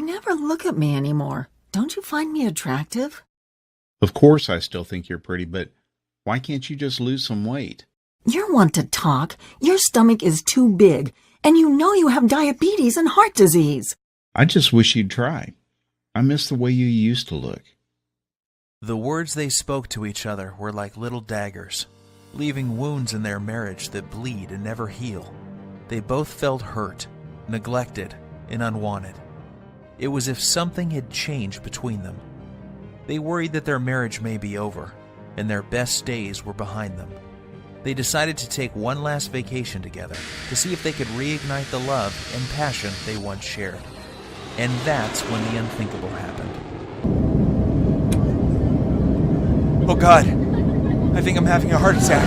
never look at me anymore. Don't you find me attractive? Of course I still think you're pretty, but why can't you just lose some weight? You're one to talk. Your stomach is too big, and you know you have diabetes and heart disease. I just wish you'd try. I miss the way you used to look. The words they spoke to each other were like little daggers, leaving wounds in their marriage that bleed and never heal. They both felt hurt, neglected, and unwanted. It was as if something had changed between them. They worried that their marriage may be over, and their best days were behind them. They decided to take one last vacation together to see if they could reignite the love and passion they once shared. And that's when the unthinkable happened. Oh God, I think I'm having a heart attack.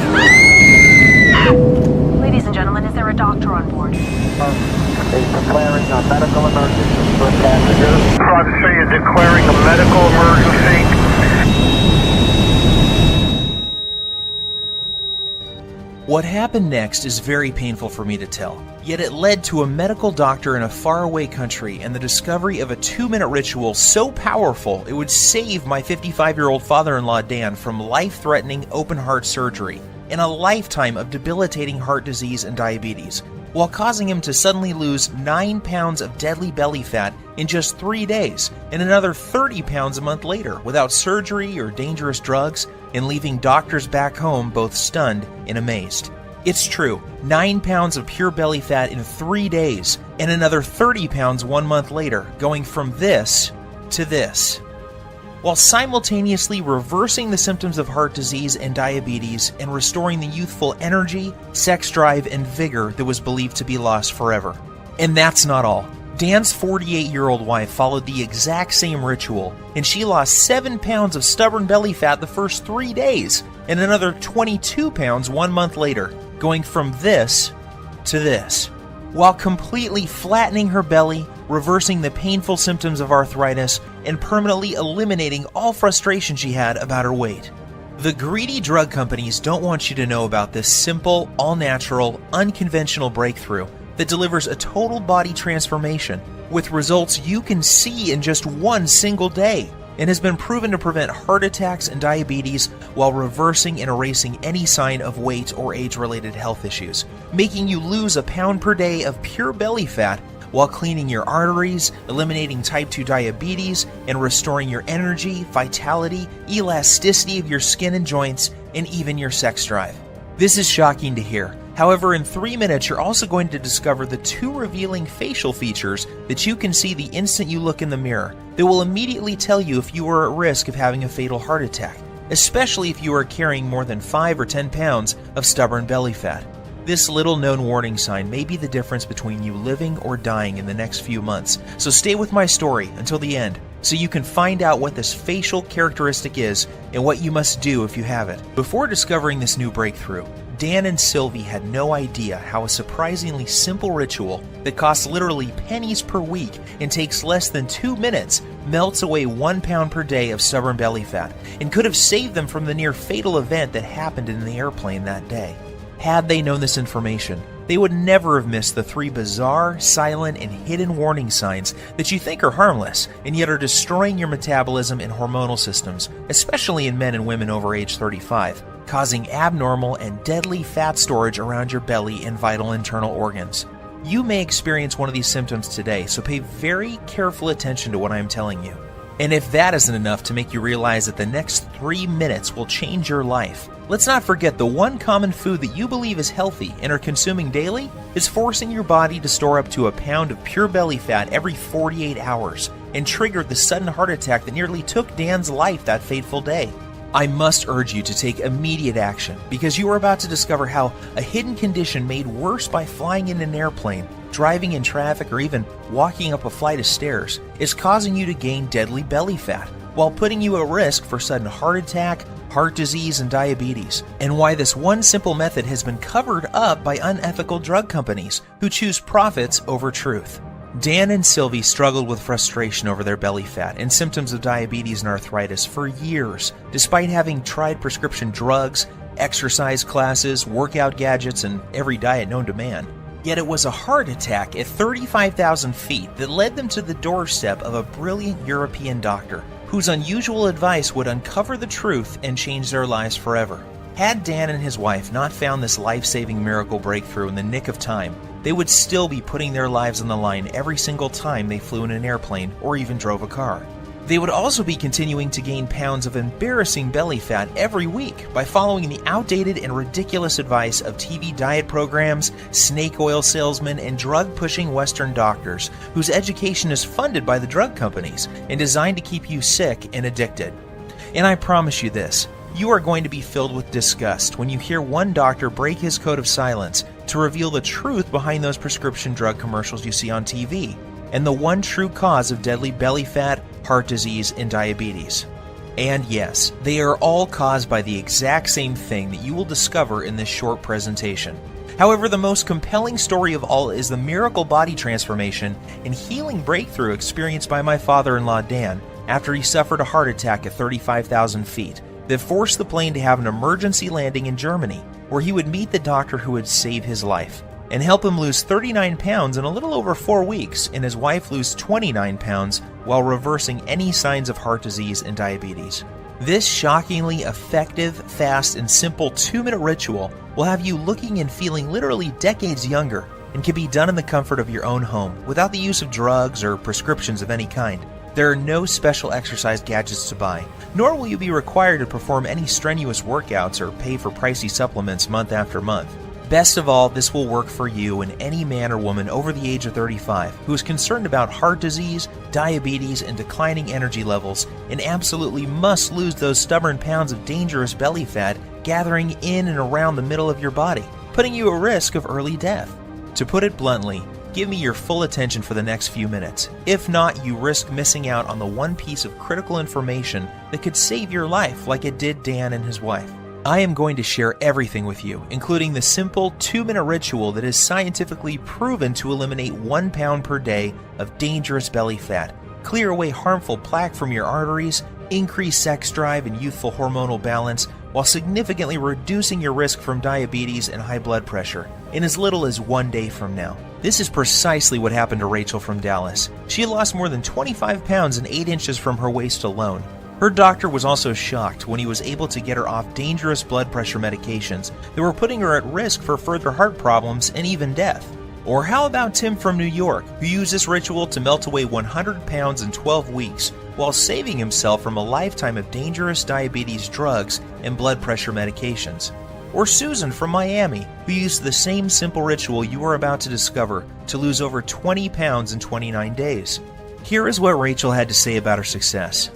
Ladies and gentlemen, is there a doctor on board? Declaring a medical emergency for passengers. Private City is declaring a medical emergency. What happened next is very painful for me to tell, yet it led to a medical doctor in a faraway country and the discovery of a 2-minute ritual so powerful it would save my 55-year-old father-in-law Dan from life-threatening open-heart surgery and a lifetime of debilitating heart disease and diabetes, while causing him to suddenly lose 9 pounds of deadly belly fat in just 3 days and another 30 pounds a month later without surgery or dangerous drugs, and leaving doctors back home both stunned and amazed. It's true, 9 pounds of pure belly fat in 3 days and another 30 pounds 1 month later, going from this to this, while simultaneously reversing the symptoms of heart disease and diabetes and restoring the youthful energy, sex drive, and vigor that was believed to be lost forever. And that's not all. Dan's 48-year-old wife followed the exact same ritual, and she lost 7 pounds of stubborn belly fat the first 3 days, and another 22 pounds 1 month later, going from this to this, while completely flattening her belly, reversing the painful symptoms of arthritis, and permanently eliminating all frustration she had about her weight. The greedy drug companies don't want you to know about this simple, all-natural, unconventional breakthrough that delivers a total body transformation with results you can see in just one single day, and has been proven to prevent heart attacks and diabetes while reversing and erasing any sign of weight or age-related health issues, making you lose a pound per day of pure belly fat while cleaning your arteries, eliminating type 2 diabetes, and restoring your energy, vitality, elasticity of your skin and joints, and even your sex drive. This is shocking to hear. However, in 3 minutes, you're also going to discover the 2 revealing facial features that you can see the instant you look in the mirror that will immediately tell you if you are at risk of having a fatal heart attack, especially if you are carrying more than 5 or 10 pounds of stubborn belly fat. This little-known warning sign may be the difference between you living or dying in the next few months, so stay with my story until the end so you can find out what this facial characteristic is and what you must do if you have it. Before discovering this new breakthrough, Dan and Sylvie had no idea how a surprisingly simple ritual that costs literally pennies per week and takes less than 2 minutes melts away 1 pound per day of stubborn belly fat and could have saved them from the near fatal event that happened in the airplane that day. Had they known this information, they would never have missed the 3 bizarre, silent, and hidden warning signs that you think are harmless and yet are destroying your metabolism and hormonal systems, especially in men and women over age 35. Causing abnormal and deadly fat storage around your belly and vital internal organs. You may experience one of these symptoms today, so pay very careful attention to what I am telling you. And if that isn't enough to make you realize that the next 3 minutes will change your life, let's not forget the one common food that you believe is healthy and are consuming daily is forcing your body to store up to a pound of pure belly fat every 48 hours and triggered the sudden heart attack that nearly took Dan's life that fateful day. I must urge you to take immediate action because you are about to discover how a hidden condition made worse by flying in an airplane, driving in traffic, or even walking up a flight of stairs is causing you to gain deadly belly fat while putting you at risk for sudden heart attack, heart disease, and diabetes, and why this one simple method has been covered up by unethical drug companies who choose profits over truth. Dan and Sylvie struggled with frustration over their belly fat and symptoms of diabetes and arthritis for years, despite having tried prescription drugs, exercise classes, workout gadgets, and every diet known to man. Yet it was a heart attack at 35,000 feet that led them to the doorstep of a brilliant European doctor whose unusual advice would uncover the truth and change their lives forever. Had Dan and his wife not found this life-saving miracle breakthrough in the nick of time, they would still be putting their lives on the line every single time they flew in an airplane or even drove a car. They would also be continuing to gain pounds of embarrassing belly fat every week by following the outdated and ridiculous advice of TV diet programs, snake oil salesmen, and drug-pushing Western doctors whose education is funded by the drug companies and designed to keep you sick and addicted. And I promise you this, you are going to be filled with disgust when you hear one doctor break his code of silence to reveal the truth behind those prescription drug commercials you see on TV, and the one true cause of deadly belly fat, heart disease, and diabetes. And yes, they are all caused by the exact same thing that you will discover in this short presentation. However, the most compelling story of all is the miracle body transformation and healing breakthrough experienced by my father-in-law Dan after he suffered a heart attack at 35,000 feet that forced the plane to have an emergency landing in Germany, where he would meet the doctor who would save his life and help him lose 39 pounds in a little over 4 weeks, and his wife lose 29 pounds while reversing any signs of heart disease and diabetes. This shockingly effective, fast, and simple 2-minute ritual will have you looking and feeling literally decades younger and can be done in the comfort of your own home without the use of drugs or prescriptions of any kind. There are no special exercise gadgets to buy, nor will you be required to perform any strenuous workouts or pay for pricey supplements month after month. Best of all, this will work for you and any man or woman over the age of 35 who is concerned about heart disease, diabetes, and declining energy levels and absolutely must lose those stubborn pounds of dangerous belly fat gathering in and around the middle of your body, putting you at risk of early death. To put it bluntly, give me your full attention for the next few minutes. If not, you risk missing out on the one piece of critical information that could save your life like it did Dan and his wife. I am going to share everything with you, including the simple 2-minute ritual that is scientifically proven to eliminate 1 pound per day of dangerous belly fat, clear away harmful plaque from your arteries, increase sex drive and youthful hormonal balance, while significantly reducing your risk from diabetes and high blood pressure in as little as 1 day from now. This is precisely what happened to Rachel from Dallas. She had lost more than 25 pounds and 8 inches from her waist alone. Her doctor was also shocked when he was able to get her off dangerous blood pressure medications that were putting her at risk for further heart problems and even death. Or how about Tim from New York, who used this ritual to melt away 100 pounds in 12 weeks while saving himself from a lifetime of dangerous diabetes drugs and blood pressure medications? Or Susan from Miami, who used the same simple ritual you are about to discover to lose over 20 pounds in 29 days. Here is what Rachel had to say about her success.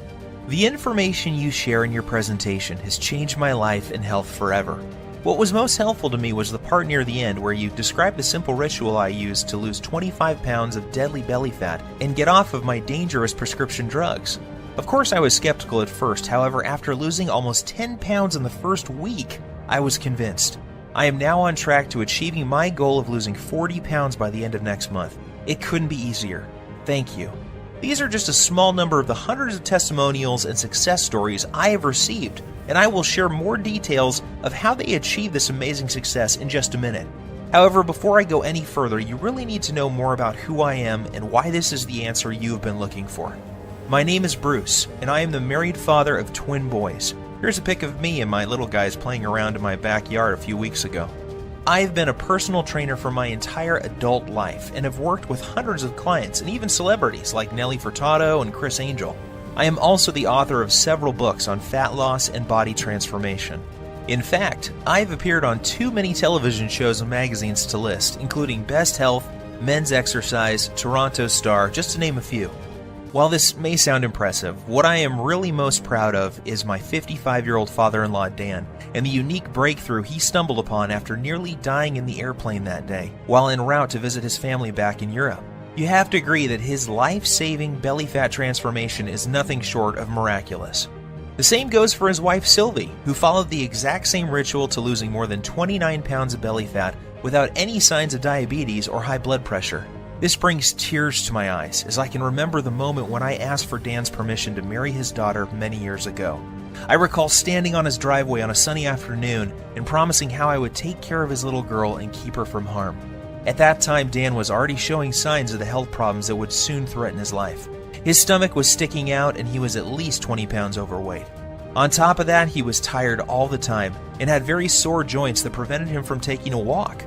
The information you share in your presentation has changed my life and health forever. What was most helpful to me was the part near the end where you described the simple ritual I used to lose 25 pounds of deadly belly fat and get off of my dangerous prescription drugs. Of course, I was skeptical at first. However, after losing almost 10 pounds in the first week, I was convinced. I am now on track to achieving my goal of losing 40 pounds by the end of next month. It couldn't be easier. Thank you. These are just a small number of the hundreds of testimonials and success stories I have received, and I will share more details of how they achieved this amazing success in just a minute. However, before I go any further, you really need to know more about who I am and why this is the answer you have been looking for. My name is Bruce, and I am the married father of twin boys. Here's a pic of me and my little guys playing around in my backyard a few weeks ago. I have been a personal trainer for my entire adult life and have worked with hundreds of clients and even celebrities like Nelly Furtado and Chris Angel. I am also the author of several books on fat loss and body transformation. In fact, I've appeared on too many television shows and magazines to list, including Best Health, Men's Exercise, Toronto Star, just to name a few. While this may sound impressive, what I am really most proud of is my 55-year-old father-in-law Dan and the unique breakthrough he stumbled upon after nearly dying in the airplane that day while en route to visit his family back in Europe. You have to agree that his life-saving belly fat transformation is nothing short of miraculous. The same goes for his wife Sylvie, who followed the exact same ritual to losing more than 29 pounds of belly fat without any signs of diabetes or high blood pressure. This brings tears to my eyes as I can remember the moment when I asked for Dan's permission to marry his daughter many years ago. I recall standing on his driveway on a sunny afternoon and promising how I would take care of his little girl and keep her from harm. At that time, Dan was already showing signs of the health problems that would soon threaten his life. His stomach was sticking out and he was at least 20 pounds overweight. On top of that, he was tired all the time and had very sore joints that prevented him from taking a walk.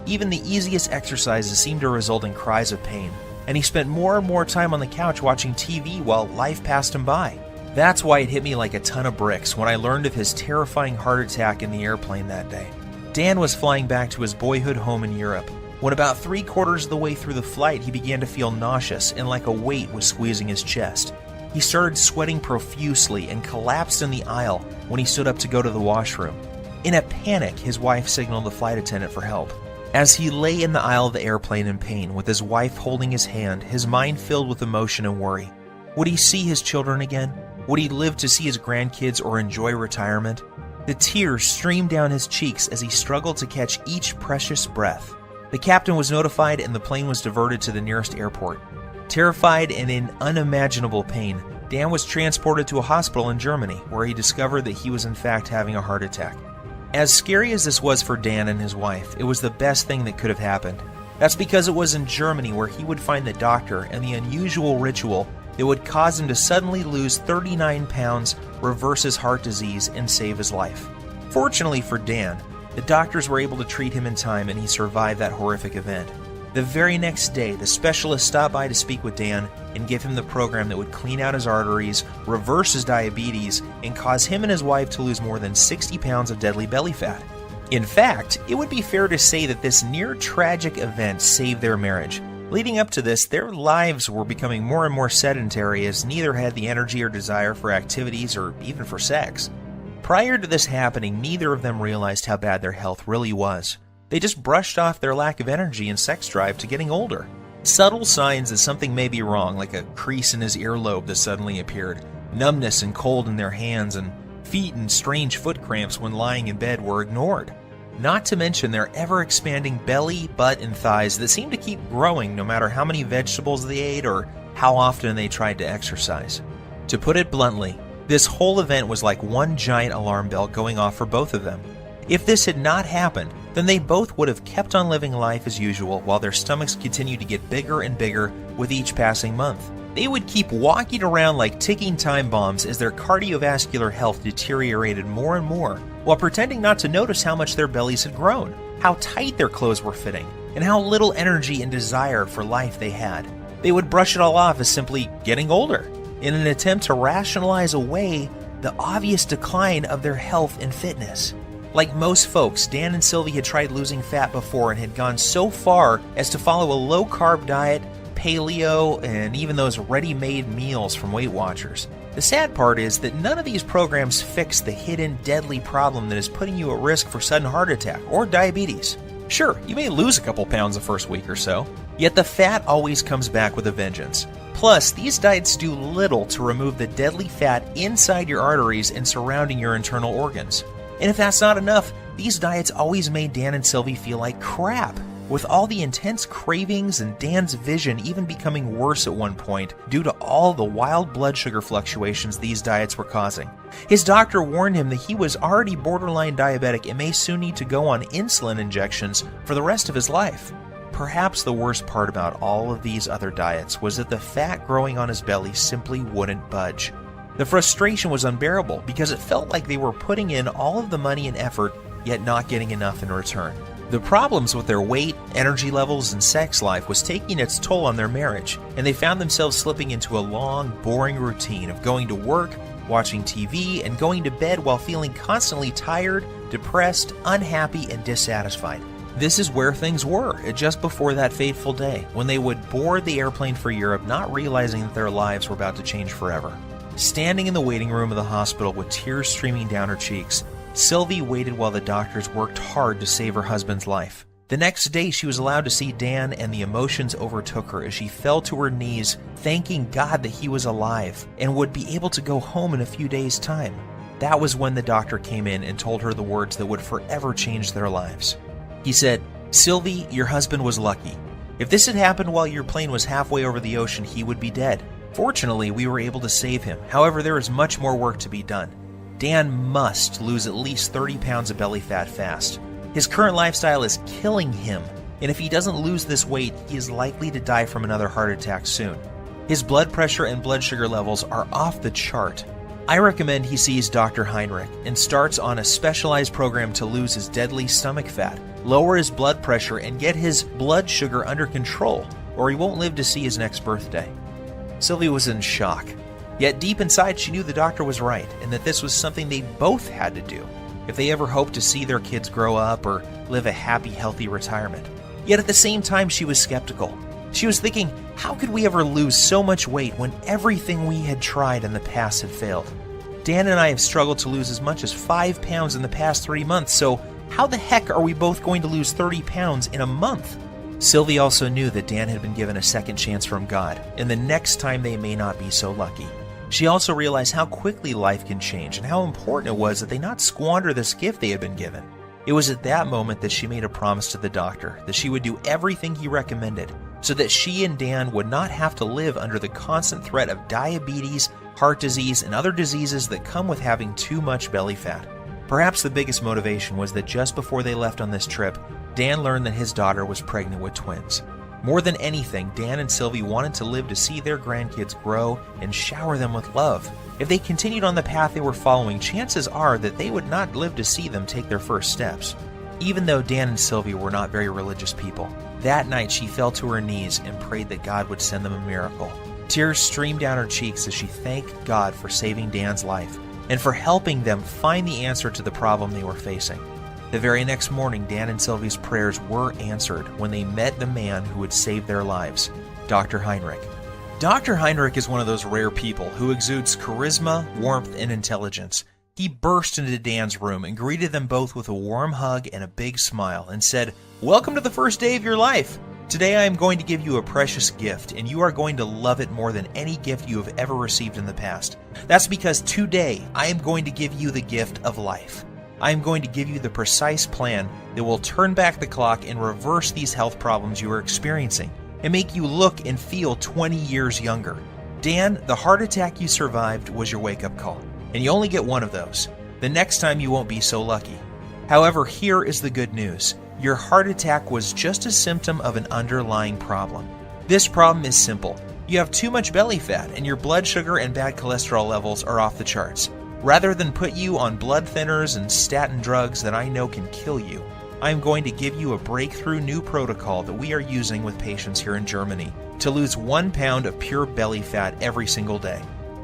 Even the easiest exercises seemed to result in cries of pain, and he spent more and more time on the couch watching TV while life passed him by. That's why it hit me like a ton of bricks when I learned of his terrifying heart attack in the airplane that day. Dan was flying back to his boyhood home in Europe. When about 3/4 of the way through the flight, he began to feel nauseous and like a weight was squeezing his chest. He started sweating profusely and collapsed in the aisle when he stood up to go to the washroom. In a panic, his wife signaled the flight attendant for help. As he lay in the aisle of the airplane in pain, with his wife holding his hand, his mind filled with emotion and worry. Would he see his children again? Would he live to see his grandkids or enjoy retirement? The tears streamed down his cheeks as he struggled to catch each precious breath. The captain was notified and the plane was diverted to the nearest airport. Terrified and in unimaginable pain, Dan was transported to a hospital in Germany, where he discovered that he was in fact having a heart attack. As scary as this was for Dan and his wife, it was the best thing that could have happened. That's because it was in Germany where he would find the doctor and the unusual ritual that would cause him to suddenly lose 39 pounds, reverse his heart disease, and save his life. Fortunately for Dan, the doctors were able to treat him in time and he survived that horrific event. The very next day, the specialist stopped by to speak with Dan and give him the program that would clean out his arteries, reverse his diabetes, and cause him and his wife to lose more than 60 pounds of deadly belly fat. In fact, it would be fair to say that this near-tragic event saved their marriage. Leading up to this, their lives were becoming more and more sedentary as neither had the energy or desire for activities or even for sex. Prior to this happening, neither of them realized how bad their health really was. They just brushed off their lack of energy and sex drive to getting older. Subtle signs that something may be wrong, like a crease in his earlobe that suddenly appeared, numbness and cold in their hands, and feet and strange foot cramps when lying in bed were ignored. Not to mention their ever-expanding belly, butt, and thighs that seemed to keep growing no matter how many vegetables they ate or how often they tried to exercise. To put it bluntly, this whole event was like one giant alarm bell going off for both of them. If this had not happened, then they both would have kept on living life as usual while their stomachs continued to get bigger and bigger with each passing month. They would keep walking around like ticking time bombs as their cardiovascular health deteriorated more and more, while pretending not to notice how much their bellies had grown, how tight their clothes were fitting, and how little energy and desire for life they had. They would brush it all off as simply getting older, in an attempt to rationalize away the obvious decline of their health and fitness. Like most folks, Dan and Sylvie had tried losing fat before and had gone so far as to follow a low-carb diet, paleo, and even those ready-made meals from Weight Watchers. The sad part is that none of these programs fix the hidden deadly problem that is putting you at risk for sudden heart attack or diabetes. Sure, you may lose a couple pounds the first week or so, yet the fat always comes back with a vengeance. Plus, these diets do little to remove the deadly fat inside your arteries and surrounding your internal organs. And if that's not enough, these diets always made Dan and Sylvie feel like crap, with all the intense cravings and Dan's vision even becoming worse at one point due to all the wild blood sugar fluctuations these diets were causing. His doctor warned him that he was already borderline diabetic and may soon need to go on insulin injections for the rest of his life. Perhaps the worst part about all of these other diets was that the fat growing on his belly simply wouldn't budge. The frustration was unbearable because it felt like they were putting in all of the money and effort, yet not getting enough in return. The problems with their weight, energy levels, and sex life was taking its toll on their marriage, and they found themselves slipping into a long, boring routine of going to work, watching TV, and going to bed while feeling constantly tired, depressed, unhappy, and dissatisfied. This is where things were just before that fateful day, when they would board the airplane for Europe, not realizing that their lives were about to change forever. Standing in the waiting room of the hospital with tears streaming down her cheeks, Sylvie waited while the doctors worked hard to save her husband's life. The next day, she was allowed to see Dan, and the emotions overtook her as she fell to her knees, thanking God that he was alive and would be able to go home in a few days' time. That was when the doctor came in and told her the words that would forever change their lives. He said, "Sylvie, your husband was lucky. If this had happened while your plane was halfway over the ocean, he would be dead. Fortunately, we were able to save him. However, there is much more work to be done. Dan must lose at least 30 pounds of belly fat fast. His current lifestyle is killing him, and if he doesn't lose this weight, he is likely to die from another heart attack soon. His blood pressure and blood sugar levels are off the chart. I recommend he sees Dr. Heinrich and starts on a specialized program to lose his deadly stomach fat, lower his blood pressure, and get his blood sugar under control, or he won't live to see his next birthday. Sylvie was in shock. Yet deep inside, she knew the doctor was right, and that this was something they both had to do if they ever hoped to see their kids grow up or live a happy, healthy retirement. Yet at the same time, she was skeptical. She was thinking, how could we ever lose so much weight when everything we had tried in the past had failed? Dan and I have struggled to lose as much as 5 pounds in the past 3 months, so how the heck are we both going to lose 30 pounds in a month? Sylvie also knew that Dan had been given a second chance from God, and the next time they may not be so lucky. She also realized how quickly life can change and how important it was that they not squander this gift they had been given. It was at that moment that she made a promise to the doctor that she would do everything he recommended so that she and Dan would not have to live under the constant threat of diabetes, heart disease, and other diseases that come with having too much belly fat. Perhaps the biggest motivation was that just before they left on this trip, Dan learned that his daughter was pregnant with twins. More than anything, Dan and Sylvie wanted to live to see their grandkids grow and shower them with love. If they continued on the path they were following, chances are that they would not live to see them take their first steps. Even though Dan and Sylvie were not very religious people, that night she fell to her knees and prayed that God would send them a miracle. Tears streamed down her cheeks as she thanked God for saving Dan's life and for helping them find the answer to the problem they were facing. The very next morning, Dan and Sylvie's prayers were answered when they met the man who would save their lives, Dr. Heinrich. Dr. Heinrich is one of those rare people who exudes charisma, warmth, and intelligence. He burst into Dan's room and greeted them both with a warm hug and a big smile and said, "Welcome to the first day of your life. Today I am going to give you a precious gift, and you are going to love it more than any gift you have ever received in the past. That's because today I am going to give you the gift of life. I am going to give you the precise plan that will turn back the clock and reverse these health problems you are experiencing and make you look and feel 20 years younger. Dan, the heart attack you survived was your wake-up call, and you only get one of those. The next time you won't be so lucky. However, here is the good news. Your heart attack was just a symptom of an underlying problem. This problem is simple. You have too much belly fat, and your blood sugar and bad cholesterol levels are off the charts. Rather than put you on blood thinners and statin drugs that I know can kill you, I am going to give you a breakthrough new protocol that we are using with patients here in Germany to lose 1 pound of pure belly fat every single day.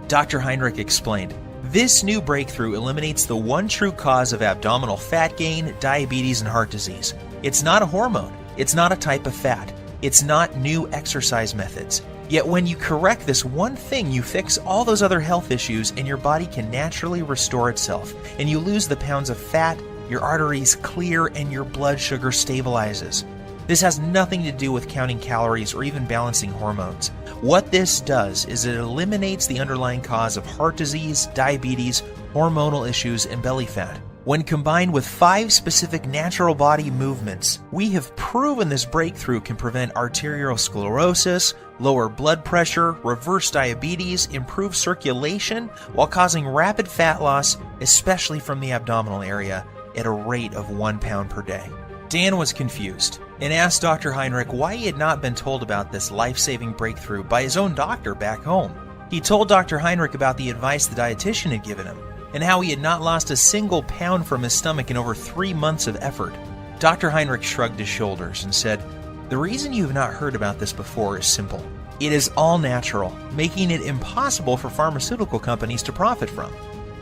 Dr. Heinrich explained, this new breakthrough eliminates the one true cause of abdominal fat gain, diabetes, and heart disease. It's not a hormone. It's not a type of fat. It's not new exercise methods. Yet when you correct this one thing, you fix all those other health issues and your body can naturally restore itself. And you lose the pounds of fat, your arteries clear, and your blood sugar stabilizes. This has nothing to do with counting calories or even balancing hormones. What this does is it eliminates the underlying cause of heart disease, diabetes, hormonal issues, and belly fat. When combined with 5 specific natural body movements, we have proven this breakthrough can prevent arteriosclerosis, lower blood pressure, reverse diabetes, improve circulation, while causing rapid fat loss, especially from the abdominal area, at a rate of 1 pound per day. Dan was confused and asked Dr. Heinrich why he had not been told about this life-saving breakthrough by his own doctor back home. He told Dr. Heinrich about the advice the dietitian had given him, and how he had not lost a single pound from his stomach in over 3 months of effort. Dr. Heinrich shrugged his shoulders and said, "The reason you have not heard about this before is simple. It is all natural, making it impossible for pharmaceutical companies to profit from.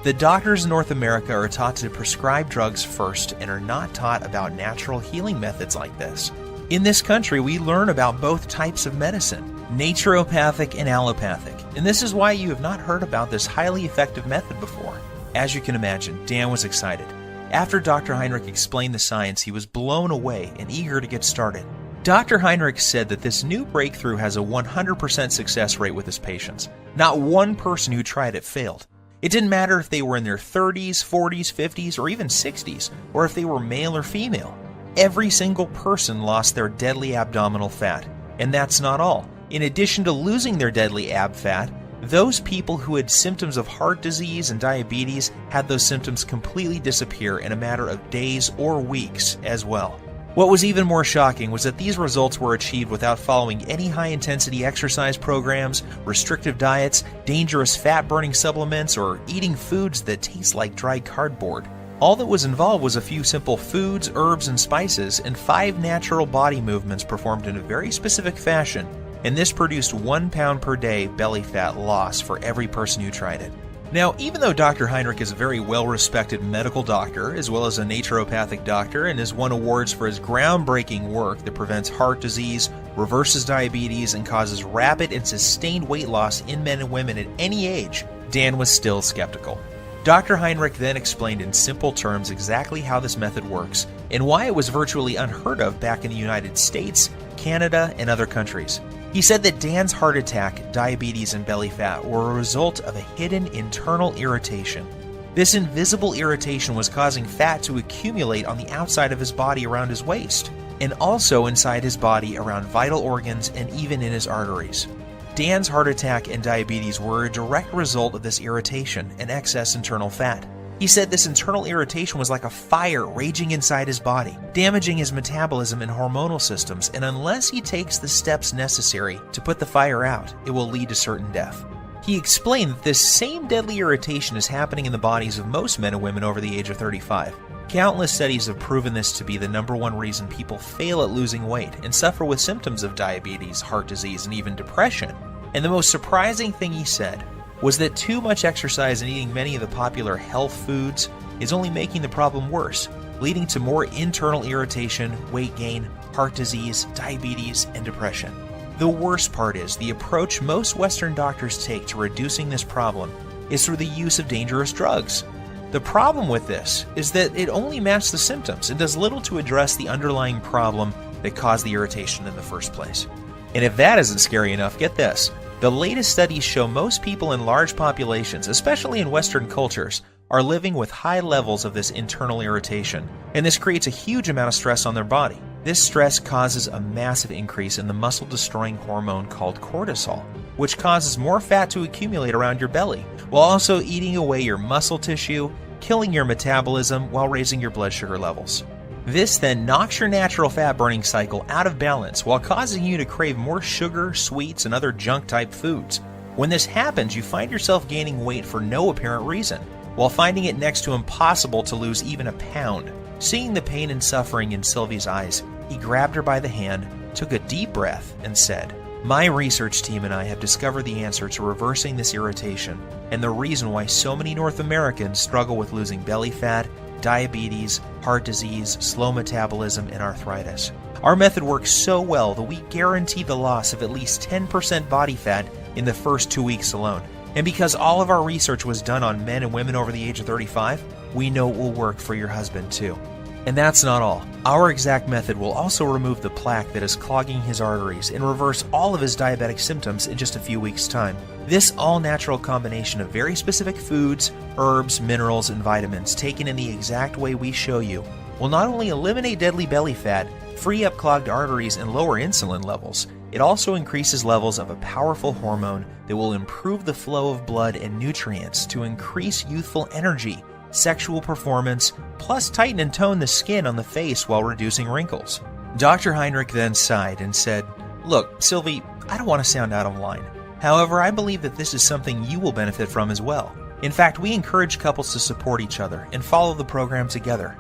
The doctors in North America are taught to prescribe drugs first and are not taught about natural healing methods like this. In this country, we learn about both types of medicine, naturopathic and allopathic, and this is why you have not heard about this highly effective method before." As you can imagine, Dan was excited. After Dr. Heinrich explained the science, he was blown away and eager to get started. Dr. Heinrich said that this new breakthrough has a 100% success rate with his patients. Not one person who tried it failed. It didn't matter if they were in their 30s, 40s, 50s, or even 60s, or if they were male or female. Every single person lost their deadly abdominal fat. And that's not all. In addition to losing their deadly ab fat, those people who had symptoms of heart disease and diabetes had those symptoms completely disappear in a matter of days or weeks as well. What was even more shocking was that these results were achieved without following any high-intensity exercise programs, restrictive diets, dangerous fat-burning supplements, or eating foods that taste like dry cardboard. All that was involved was a few simple foods, herbs, and spices, and 5 natural body movements performed in a very specific fashion, and this produced 1 pound per day belly fat loss for every person who tried it. Now, even though Dr. Heinrich is a very well-respected medical doctor, as well as a naturopathic doctor, and has won awards for his groundbreaking work that prevents heart disease, reverses diabetes, and causes rapid and sustained weight loss in men and women at any age, Dan was still skeptical. Dr. Heinrich then explained in simple terms exactly how this method works, and why it was virtually unheard of back in the United States, Canada, and other countries. He said that Dan's heart attack, diabetes, and belly fat were a result of a hidden internal irritation. This invisible irritation was causing fat to accumulate on the outside of his body around his waist, and also inside his body around vital organs and even in his arteries. Dan's heart attack and diabetes were a direct result of this irritation and excess internal fat. He said this internal irritation was like a fire raging inside his body, damaging his metabolism and hormonal systems, and unless he takes the steps necessary to put the fire out, it will lead to certain death. He explained that this same deadly irritation is happening in the bodies of most men and women over the age of 35. Countless studies have proven this to be the #1 reason people fail at losing weight and suffer with symptoms of diabetes, heart disease, and even depression. And the most surprising thing he said was that too much exercise and eating many of the popular health foods is only making the problem worse, leading to more internal irritation, weight gain, heart disease, diabetes, and depression. The worst part is the approach most Western doctors take to reducing this problem is through the use of dangerous drugs. The problem with this is that it only masks the symptoms and does little to address the underlying problem that caused the irritation in the first place. And if that isn't scary enough, get this. The latest studies show most people in large populations, especially in Western cultures, are living with high levels of this internal irritation, and this creates a huge amount of stress on their body. This stress causes a massive increase in the muscle-destroying hormone called cortisol, which causes more fat to accumulate around your belly, while also eating away your muscle tissue, killing your metabolism while raising your blood sugar levels. This then knocks your natural fat-burning cycle out of balance while causing you to crave more sugar, sweets, and other junk-type foods. When this happens, you find yourself gaining weight for no apparent reason, while finding it next to impossible to lose even a pound. Seeing the pain and suffering in Sylvie's eyes, he grabbed her by the hand, took a deep breath, and said, "My research team and I have discovered the answer to reversing this irritation, and the reason why so many North Americans struggle with losing belly fat, diabetes, heart disease, slow metabolism, and arthritis. Our method works so well that we guarantee the loss of at least 10% body fat in the first 2 weeks alone. And because all of our research was done on men and women over the age of 35, we know it will work for your husband too." And that's not all. Our exact method will also remove the plaque that is clogging his arteries and reverse all of his diabetic symptoms in just a few weeks' time. This all-natural combination of very specific foods, herbs, minerals, and vitamins taken in the exact way we show you will not only eliminate deadly belly fat, free up clogged arteries, and lower insulin levels, it also increases levels of a powerful hormone that will improve the flow of blood and nutrients to increase youthful energy, sexual performance, plus tighten and tone the skin on the face while reducing wrinkles. Dr. Heinrich then sighed and said, "Look, Sylvie, I don't want to sound out of line. However, I believe that this is something you will benefit from as well. In fact, we encourage couples to support each other and follow the program together.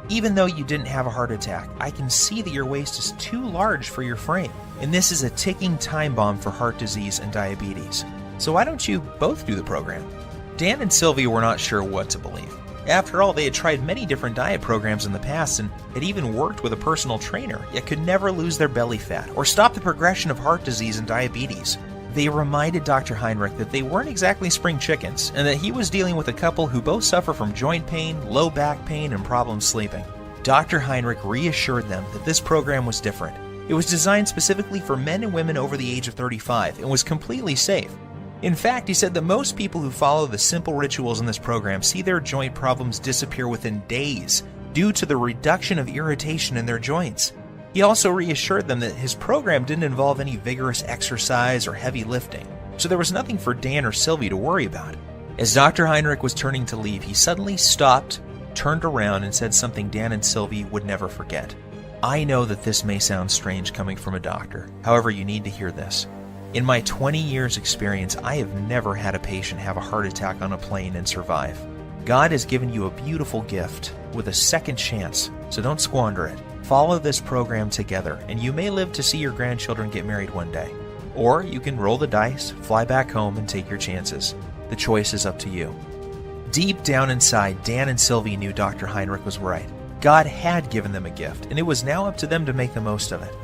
Even though you didn't have a heart attack, I can see that your waist is too large for your frame, and this is a ticking time bomb for heart disease and diabetes. So why don't you both do the program?" Dan and Sylvia were not sure what to believe. After all, they had tried many different diet programs in the past and had even worked with a personal trainer, yet could never lose their belly fat or stop the progression of heart disease and diabetes. They reminded Dr. Heinrich that they weren't exactly spring chickens, and that he was dealing with a couple who both suffer from joint pain, low back pain, and problems sleeping. Dr. Heinrich reassured them that this program was different. It was designed specifically for men and women over the age of 35 and was completely safe. In fact, he said that most people who follow the simple rituals in this program see their joint problems disappear within days due to the reduction of irritation in their joints. He also reassured them that his program didn't involve any vigorous exercise or heavy lifting, so there was nothing for Dan or Sylvie to worry about. As Dr. Heinrich was turning to leave, he suddenly stopped, turned around, and said something Dan and Sylvie would never forget. I know that this may sound strange coming from a doctor. However, you need to hear this. In my 20 years experience, I have never had a patient have a heart attack on a plane and survive. God has given you a beautiful gift with a second chance, so don't squander it. Follow this program together, and you may live to see your grandchildren get married one day. Or you can roll the dice, fly back home, and take your chances. The choice is up to you. Deep down inside, Dan and Sylvie knew Dr. Heinrich was right. God had given them a gift, and it was now up to them to make the most of it.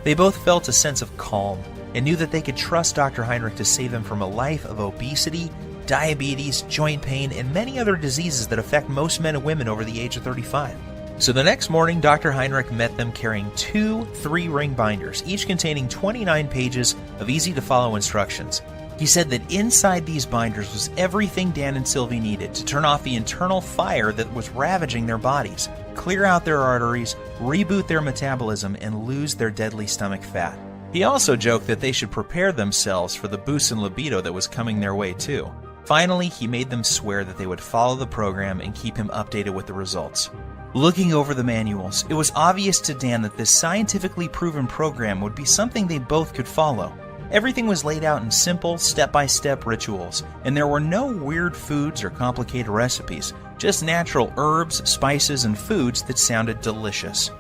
They both felt a sense of calm and knew that they could trust Dr. Heinrich to save them from a life of obesity, diabetes, joint pain, and many other diseases that affect most men and women over the age of 35. So the next morning, Dr. Heinrich met them carrying 2 3-ring binders, each containing 29 pages of easy-to-follow instructions. He said that inside these binders was everything Dan and Sylvie needed to turn off the internal fire that was ravaging their bodies, clear out their arteries, reboot their metabolism, and lose their deadly stomach fat. He also joked that they should prepare themselves for the boost in libido that was coming their way too. Finally, he made them swear that they would follow the program and keep him updated with the results. Looking over the manuals, it was obvious to Dan that this scientifically proven program would be something they both could follow. Everything was laid out in simple, step-by-step rituals, and there were no weird foods or complicated recipes, just natural herbs, spices, and foods that sounded delicious.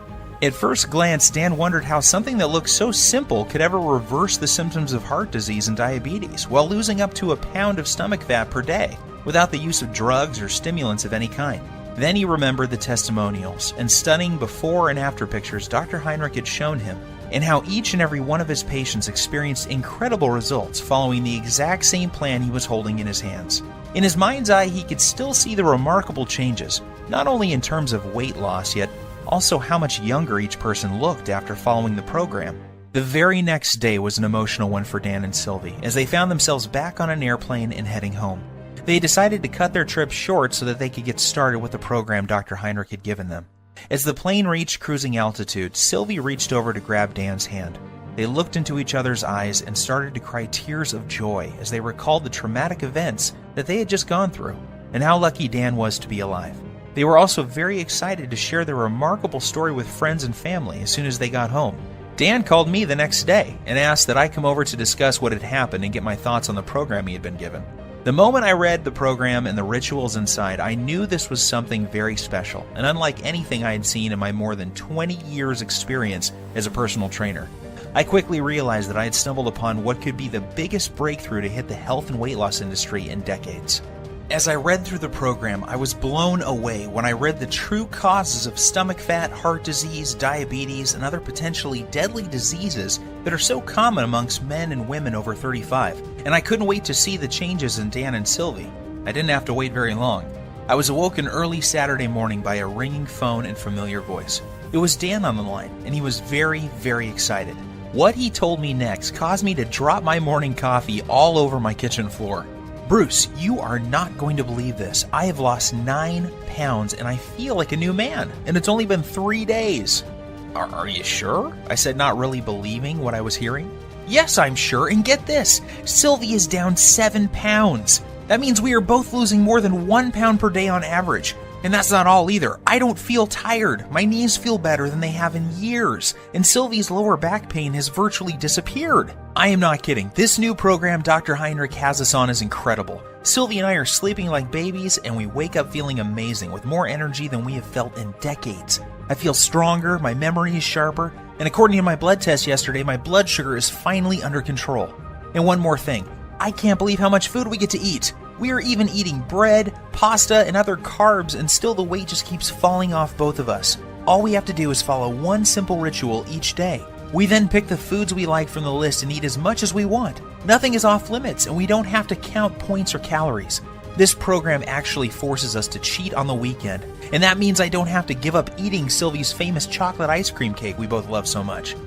At first glance, Dan wondered how something that looked so simple could ever reverse the symptoms of heart disease and diabetes while losing up to a pound of stomach fat per day without the use of drugs or stimulants of any kind. Then he remembered the testimonials and stunning before and after pictures Dr. Heinrich had shown him, and how each and every one of his patients experienced incredible results following the exact same plan he was holding in his hands. In his mind's eye, he could still see the remarkable changes, not only in terms of weight loss, yet also how much younger each person looked after following the program. The very next day was an emotional one for Dan and Sylvie, as they found themselves back on an airplane and heading home. They decided to cut their trip short so that they could get started with the program Dr. Heinrich had given them. As the plane reached cruising altitude, Sylvie reached over to grab Dan's hand. They looked into each other's eyes and started to cry tears of joy as they recalled the traumatic events that they had just gone through, and how lucky Dan was to be alive. They were also very excited to share their remarkable story with friends and family as soon as they got home. Dan called me the next day and asked that I come over to discuss what had happened and get my thoughts on the program he had been given. The moment I read the program and the rituals inside, I knew this was something very special and unlike anything I had seen in my more than 20 years experience as a personal trainer. I quickly realized that I had stumbled upon what could be the biggest breakthrough to hit the health and weight loss industry in decades. As I read through the program, I was blown away when I read the true causes of stomach fat, heart disease, diabetes, and other potentially deadly diseases that are so common amongst men and women over 35, and I couldn't wait to see the changes in Dan and Sylvie. I didn't have to wait very long. I was awoken early Saturday morning by a ringing phone and familiar voice. It was Dan on the line, and he was very, very excited. What he told me next caused me to drop my morning coffee all over my kitchen floor. "Bruce, you are not going to believe this. I have lost 9 pounds and I feel like a new man, and it's only been 3 days. Are you sure? I said, not really believing what I was hearing. Yes, I'm sure, and get this. Sylvie is down 7 pounds. That means we are both losing more than 1 pound per day on average. And that's not all either. I don't feel tired. My knees feel better than they have in years, and Sylvie's lower back pain has virtually disappeared. I am not kidding. This new program Dr. Heinrich has us on is incredible. Sylvie and I are sleeping like babies, and we wake up feeling amazing with more energy than we have felt in decades. I feel stronger, my memory is sharper, and according to my blood test yesterday, my blood sugar is finally under control. And one more thing. I can't believe how much food we get to eat. We are even eating bread, pasta, and other carbs, and still the weight just keeps falling off both of us. All we have to do is follow one simple ritual each day. We then pick the foods we like from the list and eat as much as we want. Nothing is off limits, and we don't have to count points or calories. This program actually forces us to cheat on the weekend, and that means I don't have to give up eating Sylvie's famous chocolate ice cream cake we both love so much.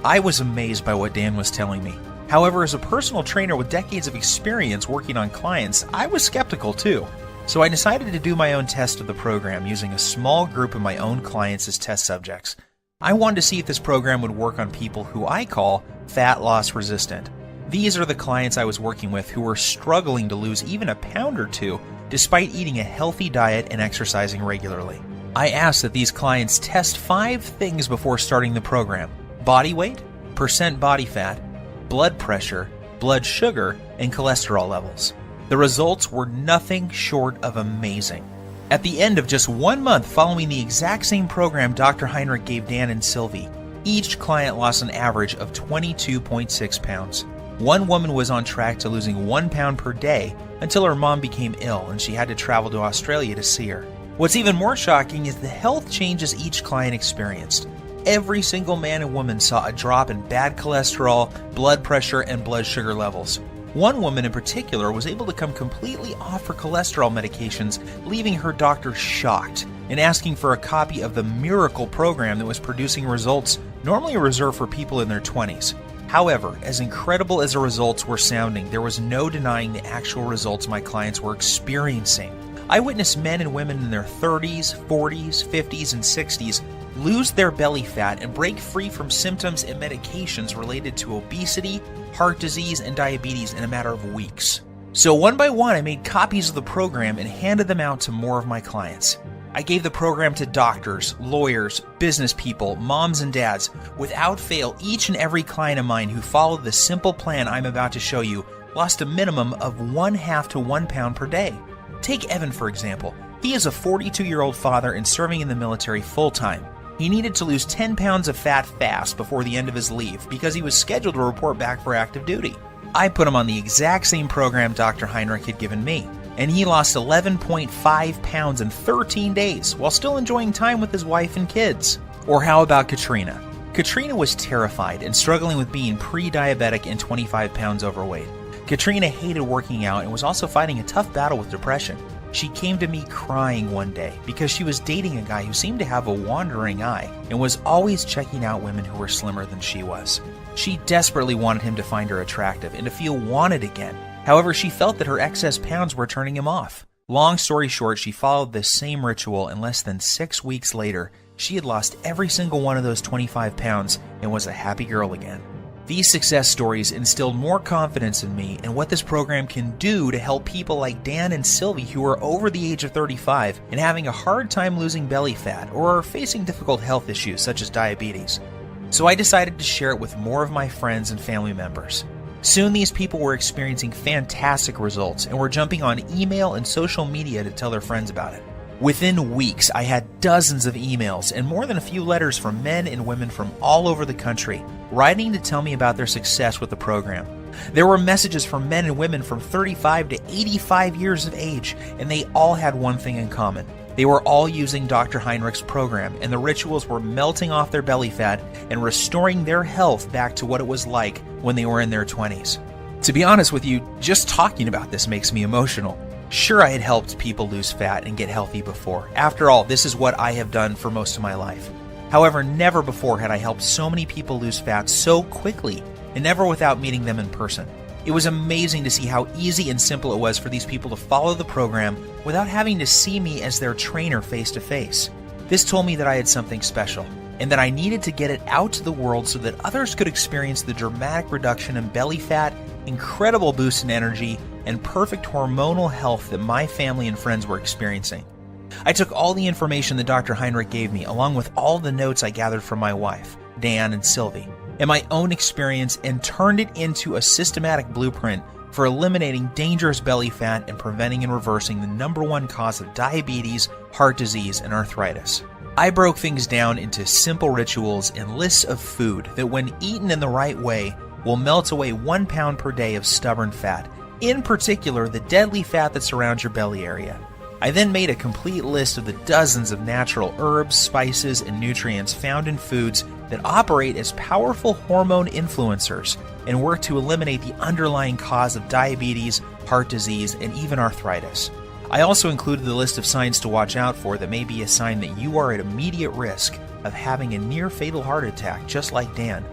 I was amazed by what Dan was telling me. However, as a personal trainer with decades of experience working on clients, I was skeptical too. So I decided to do my own test of the program using a small group of my own clients as test subjects. I wanted to see if this program would work on people who I call fat loss resistant. These are the clients I was working with who were struggling to lose even a pound or two despite eating a healthy diet and exercising regularly. I ask that these clients test 5 things before starting the program: body weight, percent body fat, blood pressure, blood sugar, and cholesterol levels. The results were nothing short of amazing. At the end of just 1 month following the exact same program Dr. Heinrich gave Dan and Sylvie, each client lost an average of 22.6 pounds. One woman was on track to losing 1 pound per day until her mom became ill and she had to travel to Australia to see her. What's even more shocking is the health changes each client experienced. Every single man and woman saw a drop in bad cholesterol, blood pressure, and blood sugar levels. One woman in particular was able to come completely off her cholesterol medications, leaving her doctor shocked and asking for a copy of the miracle program that was producing results normally reserved for people in their 20s. However, as incredible as the results were sounding, there was no denying the actual results my clients were experiencing. I witnessed men and women in their 30s, 40s, 50s, and 60s lose their belly fat and break free from symptoms and medications related to obesity, heart disease, and diabetes in a matter of weeks. So one by one, I made copies of the program and handed them out to more of my clients. I gave the program to doctors, lawyers, business people, moms and dads. Without fail, each and every client of mine who followed the simple plan I'm about to show you lost a minimum of 1/2 to 1 pound per day. Take Evan, for example. He is a 42-year-old father and serving in the military full-time. He needed to lose 10 pounds of fat fast before the end of his leave because he was scheduled to report back for active duty. I put him on the exact same program Dr. Heinrich had given me, and he lost 11.5 pounds in 13 days while still enjoying time with his wife and kids. Or how about Katrina? Katrina was terrified and struggling with being pre-diabetic and 25 pounds overweight. Katrina hated working out and was also fighting a tough battle with depression. She came to me crying one day because she was dating a guy who seemed to have a wandering eye and was always checking out women who were slimmer than she was. She desperately wanted him to find her attractive and to feel wanted again. However, she felt that her excess pounds were turning him off. Long story short, she followed this same ritual, and less than 6 weeks later, she had lost every single one of those 25 pounds and was a happy girl again. These success stories instilled more confidence in me and what this program can do to help people like Dan and Sylvie who are over the age of 35 and having a hard time losing belly fat or are facing difficult health issues such as diabetes. So I decided to share it with more of my friends and family members. Soon these people were experiencing fantastic results and were jumping on email and social media to tell their friends about it. Within weeks, I had dozens of emails and more than a few letters from men and women from all over the country, writing to tell me about their success with the program. There were messages from men and women from 35 to 85 years of age, and they all had one thing in common. They were all using Dr. Heinrich's program, and the rituals were melting off their belly fat and restoring their health back to what it was like when they were in their 20s. To be honest with you, just talking about this makes me emotional. Sure, I had helped people lose fat and get healthy before. After all, this is what I have done for most of my life. However, never before had I helped so many people lose fat so quickly, and never without meeting them in person. It was amazing to see how easy and simple it was for these people to follow the program without having to see me as their trainer face to face. This told me that I had something special, and that I needed to get it out to the world so that others could experience the dramatic reduction in belly fat, incredible boost in energy, and perfect hormonal health that my family and friends were experiencing. I took all the information that Dr. Heinrich gave me, along with all the notes I gathered from my wife, Dan and Sylvie, and my own experience, and turned it into a systematic blueprint for eliminating dangerous belly fat and preventing and reversing the #1 cause of diabetes, heart disease, and arthritis. I broke things down into simple rituals and lists of food that, when eaten in the right way, will melt away 1 pound per day of stubborn fat, in particular the deadly fat that surrounds your belly area. I then made a complete list of the dozens of natural herbs, spices, and nutrients found in foods that operate as powerful hormone influencers and work to eliminate the underlying cause of diabetes, heart disease, and even arthritis. I also included the list of signs to watch out for that may be a sign that you are at immediate risk of having a near-fatal heart attack, just like Dan.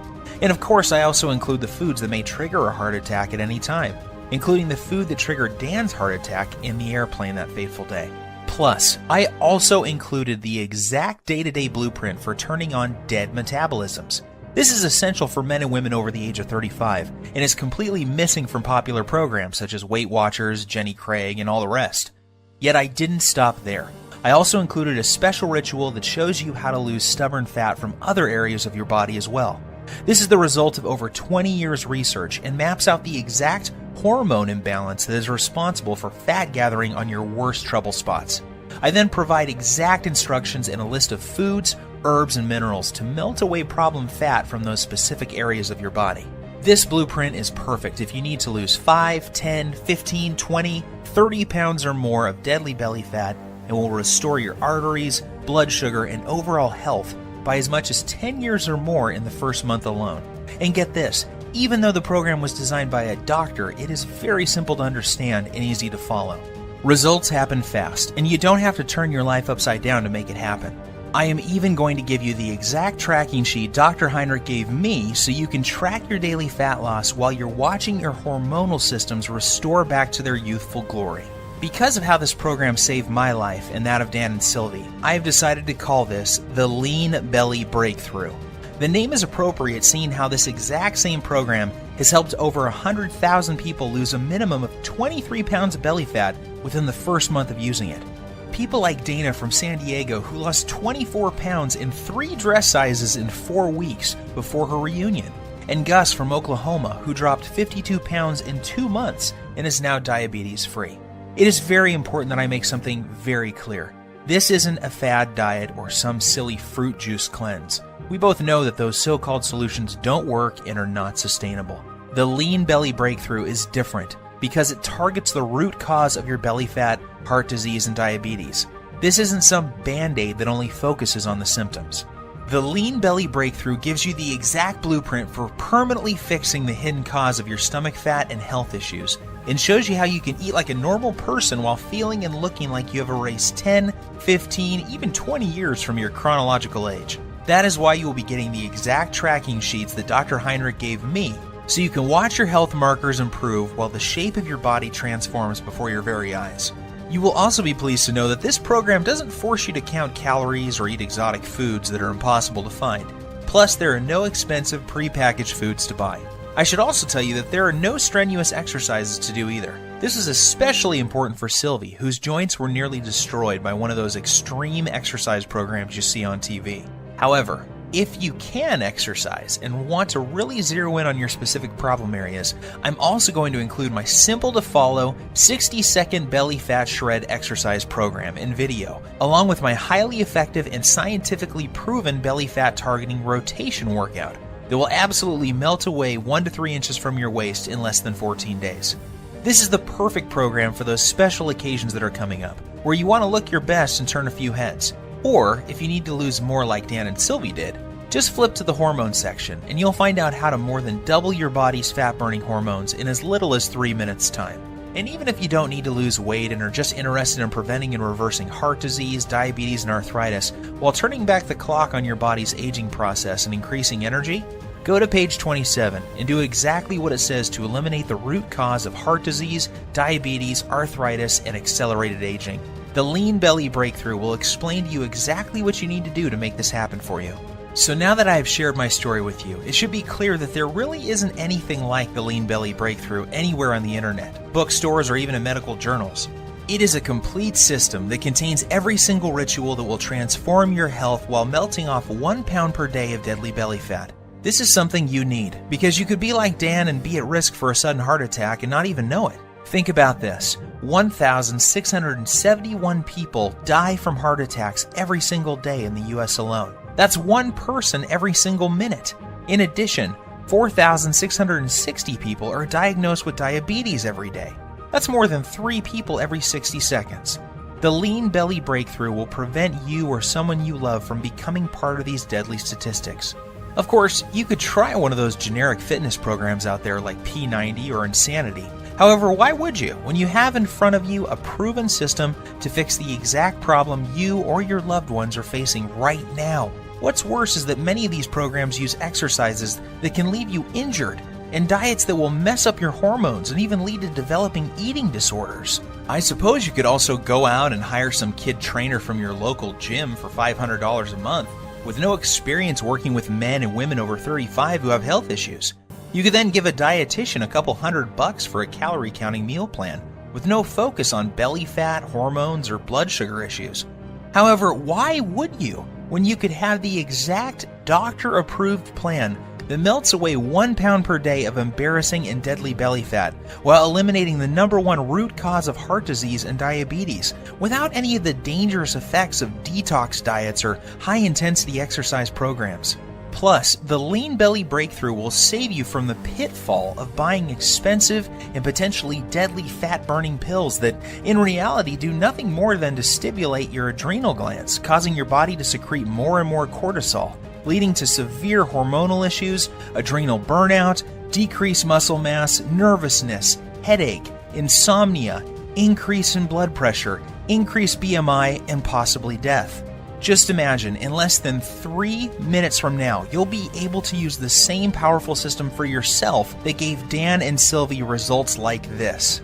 And of course, I also include the foods that may trigger a heart attack at any time, including the food that triggered Dan's heart attack in the airplane that fateful day. Plus, I also included the exact day-to-day blueprint for turning on dead metabolisms. This is essential for men and women over the age of 35, and is completely missing from popular programs such as Weight Watchers, Jenny Craig, and all the rest. Yet I didn't stop there. I also included a special ritual that shows you how to lose stubborn fat from other areas of your body as well. This is the result of over 20 years research and maps out the exact hormone imbalance that is responsible for fat gathering on your worst trouble spots. I then provide exact instructions and a list of foods, herbs, and minerals to melt away problem fat from those specific areas of your body. This blueprint is perfect if you need to lose 5, 10, 15, 20, 30 pounds or more of deadly belly fat and will restore your arteries, blood sugar, and overall health by as much as 10 years or more in the first month alone. And get this, even though the program was designed by a doctor, it is very simple to understand and easy to follow. Results happen fast, and you don't have to turn your life upside down to make it happen. I am even going to give you the exact tracking sheet Dr. Heinrich gave me so you can track your daily fat loss while you're watching your hormonal systems restore back to their youthful glory. Because of how this program saved my life and that of Dan and Sylvie, I have decided to call this the Lean Belly Breakthrough. The name is appropriate seeing how this exact same program has helped over 100,000 people lose a minimum of 23 pounds of belly fat within the first month of using it. People like Dana from San Diego, who lost 24 pounds in 3 dress sizes in 4 weeks before her reunion, and Gus from Oklahoma, who dropped 52 pounds in 2 months and is now diabetes-free. It is very important that I make something very clear. This isn't a fad diet or some silly fruit juice cleanse. We both know that those so-called solutions don't work and are not sustainable. The Lean Belly Breakthrough is different because it targets the root cause of your belly fat, heart disease, and diabetes. This isn't some band-aid that only focuses on the symptoms. The Lean Belly Breakthrough gives you the exact blueprint for permanently fixing the hidden cause of your stomach fat and health issues, and shows you how you can eat like a normal person while feeling and looking like you have erased 10, 15, even 20 years from your chronological age. That is why you will be getting the exact tracking sheets that Dr. Heinrich gave me, so you can watch your health markers improve while the shape of your body transforms before your very eyes. You will also be pleased to know that this program doesn't force you to count calories or eat exotic foods that are impossible to find. Plus, there are no expensive prepackaged foods to buy. I should also tell you that there are no strenuous exercises to do either. This is especially important for Sylvie, whose joints were nearly destroyed by one of those extreme exercise programs you see on TV. However, if you can exercise and want to really zero in on your specific problem areas, I'm also going to include my simple-to-follow 60-second belly fat shred exercise program in video, along with my highly effective and scientifically proven belly fat targeting rotation workout that will absolutely melt away 1 to 3 inches from your waist in less than 14 days. This is the perfect program for those special occasions that are coming up, where you want to look your best and turn a few heads. Or, if you need to lose more like Dan and Sylvie did, just flip to the hormone section and you'll find out how to more than double your body's fat-burning hormones in as little as 3 minutes time. And even if you don't need to lose weight and are just interested in preventing and reversing heart disease, diabetes, and arthritis while turning back the clock on your body's aging process and increasing energy, go to page 27 and do exactly what it says to eliminate the root cause of heart disease, diabetes, arthritis, and accelerated aging. The Lean Belly Breakthrough will explain to you exactly what you need to do to make this happen for you. So now that I have shared my story with you, it should be clear that there really isn't anything like the Lean Belly Breakthrough anywhere on the internet, bookstores, or even in medical journals. It is a complete system that contains every single ritual that will transform your health while melting off 1 pound per day of deadly belly fat. This is something you need, because you could be like Dan and be at risk for a sudden heart attack and not even know it. Think about this. 1,671 people die from heart attacks every single day in the US alone. That's 1 person every single minute. In addition, 4,660 people are diagnosed with diabetes every day. That's more than 3 people every 60 seconds. The Lean Belly Breakthrough will prevent you or someone you love from becoming part of these deadly statistics. Of course, you could try one of those generic fitness programs out there like P90 or Insanity. However, why would you when you have in front of you a proven system to fix the exact problem you or your loved ones are facing right now? What's worse is that many of these programs use exercises that can leave you injured and diets that will mess up your hormones and even lead to developing eating disorders. I suppose you could also go out and hire some kid trainer from your local gym for $500 a month with no experience working with men and women over 35 who have health issues. You could then give a dietitian a couple $100 for a calorie counting meal plan with no focus on belly fat, hormones, or blood sugar issues. However, why would you when you could have the exact doctor-approved plan that melts away 1 pound per day of embarrassing and deadly belly fat while eliminating the #1 root cause of heart disease and diabetes without any of the dangerous effects of detox diets or high-intensity exercise programs? Plus, the Lean Belly Breakthrough will save you from the pitfall of buying expensive and potentially deadly fat-burning pills that, in reality, do nothing more than to stimulate your adrenal glands, causing your body to secrete more and more cortisol, leading to severe hormonal issues, adrenal burnout, decreased muscle mass, nervousness, headache, insomnia, increase in blood pressure, increased BMI, and possibly death. Just imagine, in less than 3 minutes from now, you'll be able to use the same powerful system for yourself that gave Dan and Sylvie results like this.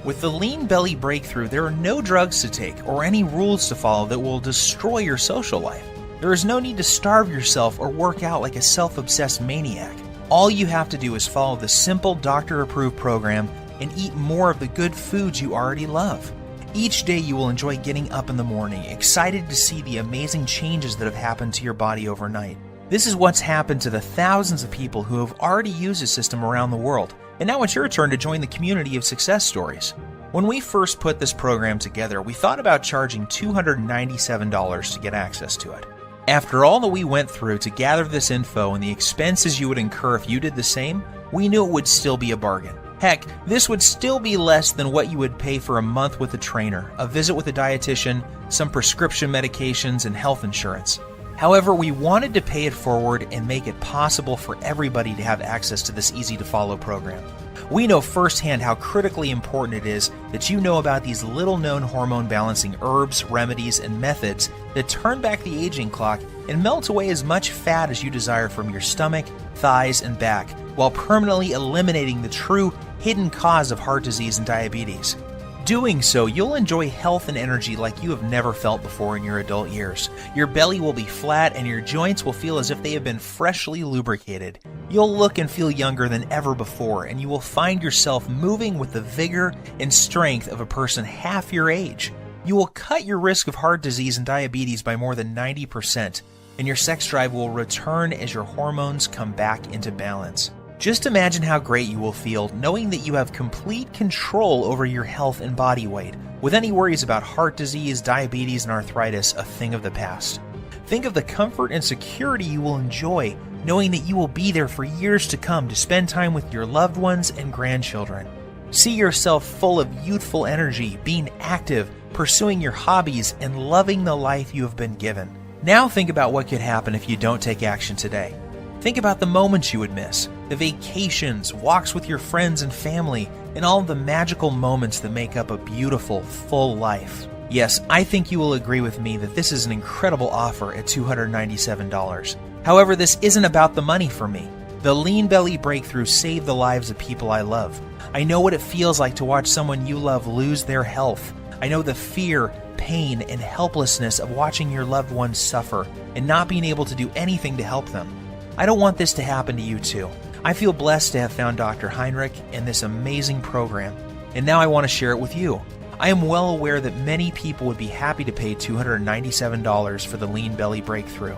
With the Lean Belly Breakthrough, there are no drugs to take or any rules to follow that will destroy your social life. There is no need to starve yourself or work out like a self-obsessed maniac. All you have to do is follow the simple doctor-approved program and eat more of the good foods you already love. Each day you will enjoy getting up in the morning, excited to see the amazing changes that have happened to your body overnight. This is what's happened to the thousands of people who have already used the system around the world, and now it's your turn to join the community of success stories. When we first put this program together, we thought about charging $297 to get access to it. After all that we went through to gather this info and the expenses you would incur if you did the same, we knew it would still be a bargain. Heck, this would still be less than what you would pay for a month with a trainer, a visit with a dietitian, some prescription medications, and health insurance. However, we wanted to pay it forward and make it possible for everybody to have access to this easy-to-follow program. We know firsthand how critically important it is that you know about these little-known hormone-balancing herbs, remedies, and methods that turn back the aging clock and melt away as much fat as you desire from your stomach, thighs, and back, while permanently eliminating the true hidden cause of heart disease and diabetes. Doing so, you'll enjoy health and energy like you have never felt before in your adult years. Your belly will be flat and your joints will feel as if they have been freshly lubricated. You'll look and feel younger than ever before, and you will find yourself moving with the vigor and strength of a person half your age. You will cut your risk of heart disease and diabetes by more than 90%, and your sex drive will return as your hormones come back into balance. Just imagine how great you will feel knowing that you have complete control over your health and body weight, with any worries about heart disease, diabetes, and arthritis a thing of the past. Think of the comfort and security you will enjoy knowing that you will be there for years to come to spend time with your loved ones and grandchildren. See yourself full of youthful energy, being active, pursuing your hobbies, and loving the life you have been given. Now think about what could happen if you don't take action today. Think about the moments you would miss, the vacations, walks with your friends and family, and all the magical moments that make up a beautiful, full life. Yes, I think you will agree with me that this is an incredible offer at $297. However, this isn't about the money for me. The Lean Belly Breakthrough saved the lives of people I love. I know what it feels like to watch someone you love lose their health. I know the fear, pain, and helplessness of watching your loved ones suffer and not being able to do anything to help them. I don't want this to happen to you too. I feel blessed to have found Dr. Heinrich and this amazing program, and now I want to share it with you. I am well aware that many people would be happy to pay $297 for the Lean Belly Breakthrough.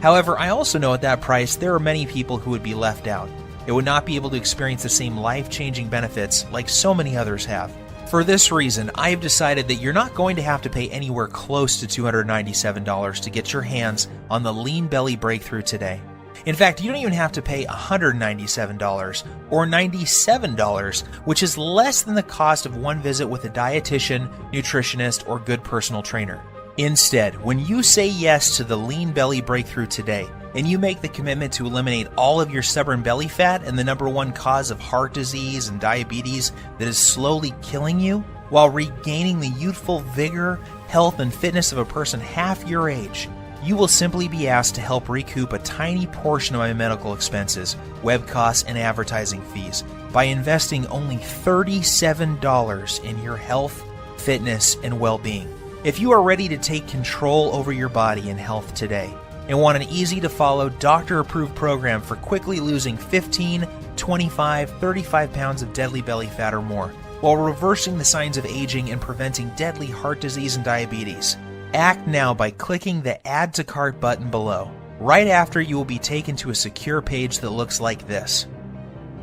However, I also know at that price there are many people who would be left out. They would not be able to experience the same life-changing benefits like so many others have. For this reason, I have decided that you're not going to have to pay anywhere close to $297 to get your hands on the Lean Belly Breakthrough today. In fact, you don't even have to pay $197 or $97, which is less than the cost of one visit with a dietitian, nutritionist, or good personal trainer. Instead, when you say yes to the Lean Belly Breakthrough today, and you make the commitment to eliminate all of your stubborn belly fat and the #1 cause of heart disease and diabetes that is slowly killing you, while regaining the youthful vigor, health, and fitness of a person half your age, you will simply be asked to help recoup a tiny portion of my medical expenses, web costs, and advertising fees by investing only $37 in your health, fitness, and well-being. If you are ready to take control over your body and health today and want an easy-to-follow, doctor-approved program for quickly losing 15, 25, 35 pounds of deadly belly fat or more, while reversing the signs of aging and preventing deadly heart disease and diabetes, Act now by clicking the Add to Cart button below. Right after, you will be taken to a secure page that looks like this.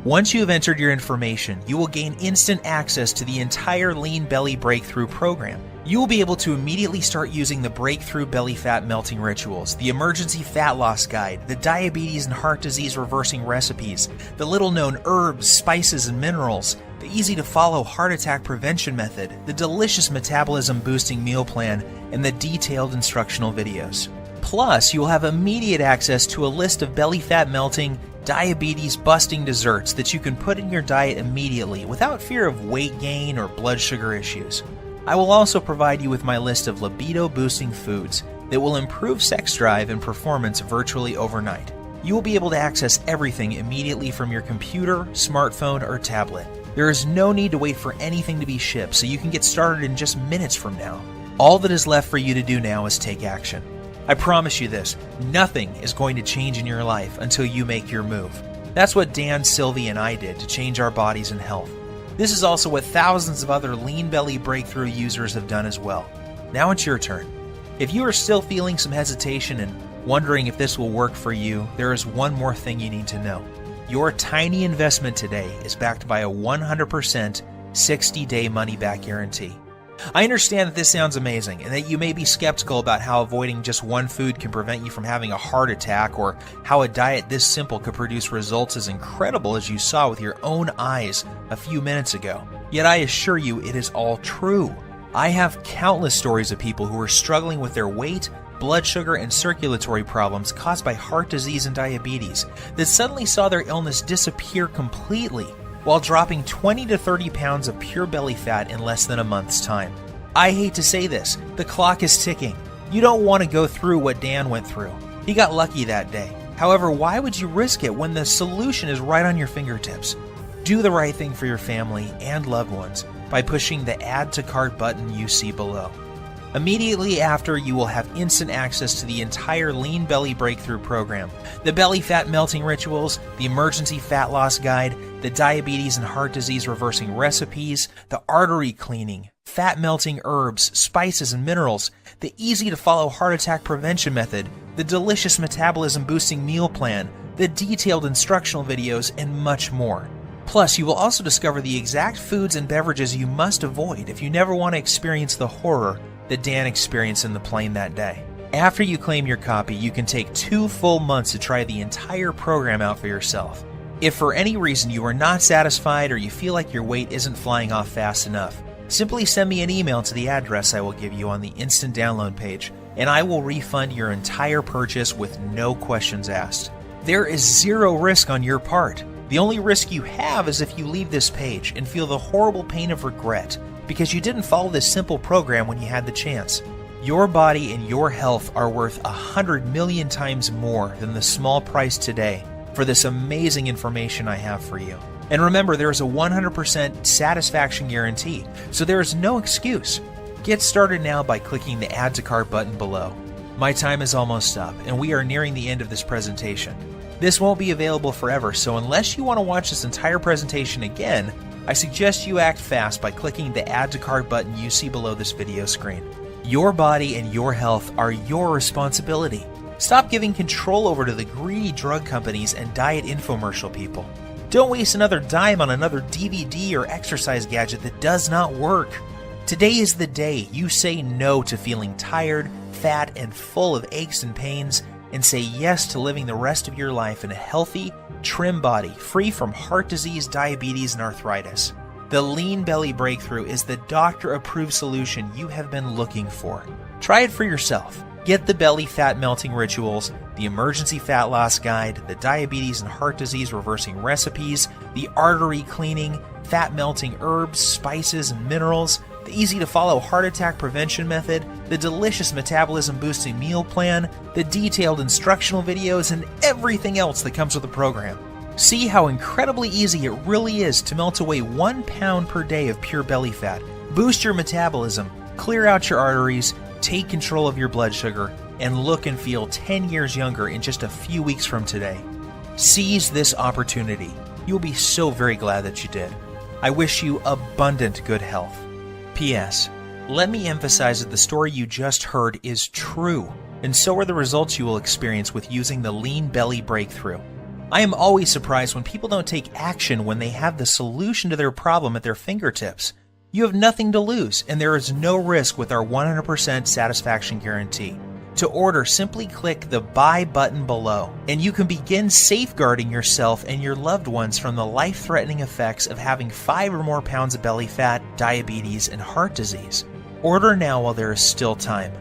Once you have entered your information, you will gain instant access to the entire Lean Belly Breakthrough program. You will be able to immediately start using the Breakthrough Belly Fat Melting Rituals, the Emergency Fat Loss Guide, the Diabetes and Heart Disease Reversing Recipes, the little-known herbs, spices, and minerals, the easy-to-follow heart attack prevention method, the delicious metabolism-boosting meal plan, and the detailed instructional videos. Plus, you will have immediate access to a list of belly fat melting, diabetes-busting desserts that you can put in your diet immediately without fear of weight gain or blood sugar issues. I will also provide you with my list of libido-boosting foods that will improve sex drive and performance virtually overnight. You will be able to access everything immediately from your computer, smartphone, or tablet. There is no need to wait for anything to be shipped, so you can get started in just minutes from now. All that is left for you to do now is take action. I promise you this, nothing is going to change in your life until you make your move. That's what Dan, Sylvie, and I did to change our bodies and health. This is also what thousands of other Lean Belly Breakthrough users have done as well. Now it's your turn. If you are still feeling some hesitation and wondering if this will work for you, there is one more thing you need to know. Your tiny investment today is backed by a 100% 60-day money-back guarantee. I understand that this sounds amazing and that you may be skeptical about how avoiding just one food can prevent you from having a heart attack, or how a diet this simple could produce results as incredible as you saw with your own eyes a few minutes ago. Yet I assure you it is all true. I have countless stories of people who are struggling with their weight, blood sugar, and circulatory problems caused by heart disease and diabetes that suddenly saw their illness disappear completely, while dropping 20 to 30 pounds of pure belly fat in less than a month's time. I hate to say this, the clock is ticking. You don't want to go through what Dan went through. He got lucky that day. However, why would you risk it when the solution is right on your fingertips? Do the right thing for your family and loved ones by pushing the Add to Cart button you see below. Immediately after, you will have instant access to the entire Lean Belly Breakthrough program, the Belly Fat Melting Rituals, the Emergency Fat Loss Guide, the Diabetes and Heart Disease Reversing Recipes, the Artery Cleaning, Fat Melting Herbs, Spices, and Minerals, the easy-to-follow Heart Attack Prevention Method, the delicious Metabolism Boosting Meal Plan, the detailed instructional videos, and much more. Plus, you will also discover the exact foods and beverages you must avoid if you never want to experience the horror that Dan experienced in the plane that day. After you claim your copy, you can take 2 full months to try the entire program out for yourself. If for any reason you are not satisfied or you feel like your weight isn't flying off fast enough, simply send me an email to the address I will give you on the instant download page, and I will refund your entire purchase with no questions asked. There is zero risk on your part. The only risk you have is if you leave this page and feel the horrible pain of regret because you didn't follow this simple program when you had the chance. Your body and your health are worth 100 million times more than the small price today for this amazing information I have for you. And remember, there is a 100% satisfaction guarantee, so there is no excuse. Get started now by clicking the Add to Cart button below. My time is almost up, and we are nearing the end of this presentation. This won't be available forever, so unless you want to watch this entire presentation again, I suggest you act fast by clicking the Add to Cart button you see below this video screen. Your body and your health are your responsibility. Stop giving control over to the greedy drug companies and diet infomercial people. Don't waste another dime on another DVD or exercise gadget that does not work. Today is the day you say no to feeling tired, fat, and full of aches and pains, and say yes to living the rest of your life in a healthy, trim body, free from heart disease, diabetes, and arthritis. The Lean Belly Breakthrough is the doctor-approved solution you have been looking for. Try it for yourself. Get the Belly Fat Melting Rituals, the Emergency Fat Loss Guide, the Diabetes and Heart Disease Reversing Recipes, the Artery Cleaning, Fat Melting Herbs, Spices, and Minerals, the easy-to-follow Heart Attack Prevention Method, the delicious Metabolism Boosting Meal Plan, the detailed instructional videos, and everything else that comes with the program. See how incredibly easy it really is to melt away 1 pound per day of pure belly fat, boost your metabolism, clear out your arteries, take control of your blood sugar, and look and feel 10 years younger in just a few weeks from today. Seize this opportunity. You'll be so very glad that you did. I wish you abundant good health. P.S. Let me emphasize that the story you just heard is true, and so are the results you will experience with using the Lean Belly Breakthrough. I am always surprised when people don't take action when they have the solution to their problem at their fingertips. You have nothing to lose, and there is no risk with our 100% satisfaction guarantee. To order, simply click the Buy button below, and you can begin safeguarding yourself and your loved ones from the life-threatening effects of having 5 or more pounds of belly fat, diabetes, and heart disease. Order now while there is still time.